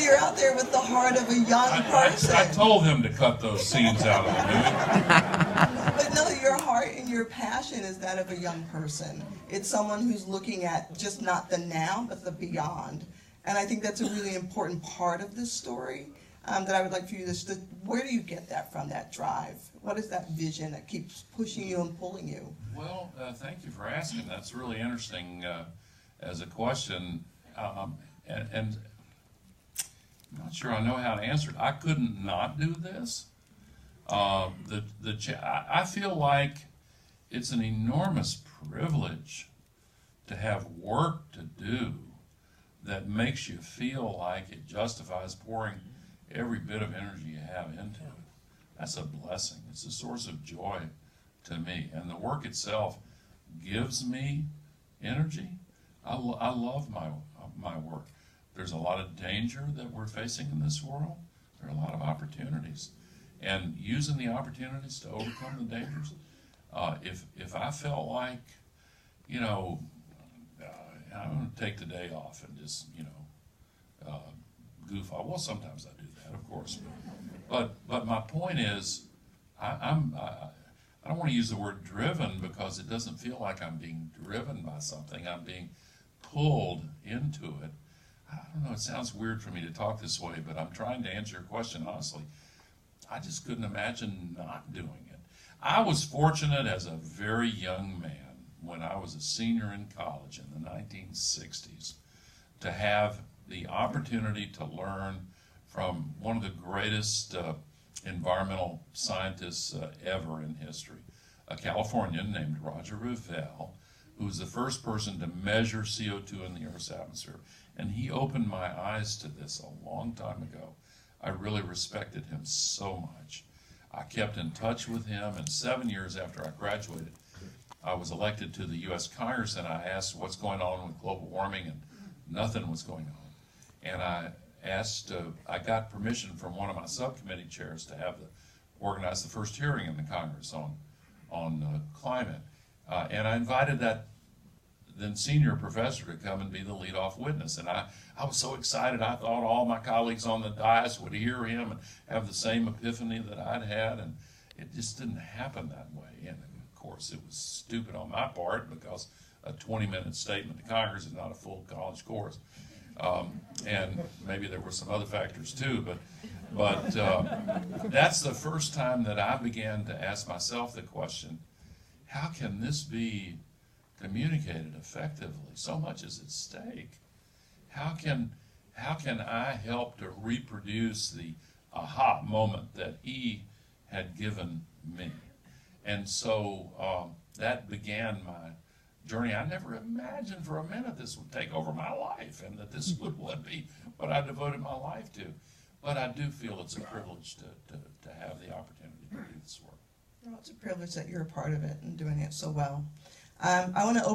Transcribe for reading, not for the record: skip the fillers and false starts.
you're out there with the heart of a young person. I told him to cut those scenes out of the movie. But no, your heart and your passion is that of a young person. It's someone who's looking at just not the now, but the beyond. And I think that's a really important part of this story that I would like for you to, where do you get that from, that drive? What is that vision that keeps pushing you and pulling you? Well, thank you for asking. That's really interesting as a question. And I'm not sure I know how to answer it. I couldn't not do this. I feel like it's an enormous privilege to have work to do that makes you feel like it justifies pouring every bit of energy you have into it. That's a blessing. It's a source of joy to me. And the work itself gives me energy. I love my work. There's a lot of danger that we're facing in this world. There are a lot of opportunities. And using the opportunities to overcome the dangers, if I felt like, you know, I'm going to take the day off and just, you know, goof off. Well, sometimes I do that, of course. But my point is, I don't want to use the word driven because it doesn't feel like I'm being driven by something. I'm being pulled into it. I don't know, it sounds weird for me to talk this way, but I'm trying to answer your question honestly. I just couldn't imagine not doing it. I was fortunate as a very young man, when I was a senior in college in the 1960s, to have the opportunity to learn from one of the greatest environmental scientists ever in history, a Californian named Roger Revelle, who was the first person to measure CO2 in the Earth's atmosphere. And he opened my eyes to this a long time ago. I really respected him so much. I kept in touch with him, and 7 years after I graduated, I was elected to the U.S. Congress, and I asked what's going on with global warming, and nothing was going on. And I asked, I got permission from one of my subcommittee chairs to have organize the first hearing in the Congress on climate. And I invited that then senior professor to come and be the lead-off witness. And I was so excited. I thought all my colleagues on the dais would hear him and have the same epiphany that I'd had, and it just didn't happen that way. And of course, it was stupid on my part because a 20-minute statement to Congress is not a full college course. And maybe there were some other factors too, but that's the first time that I began to ask myself the question, how can this be communicated effectively? So much is at stake. How can I help to reproduce the aha moment that he had given me? And so that began my journey. I never imagined for a minute this would take over my life and that this would be what I devoted my life to. But I do feel it's a privilege to have the opportunity to do this work. Well, it's a privilege that you're a part of it and doing it so well. I want to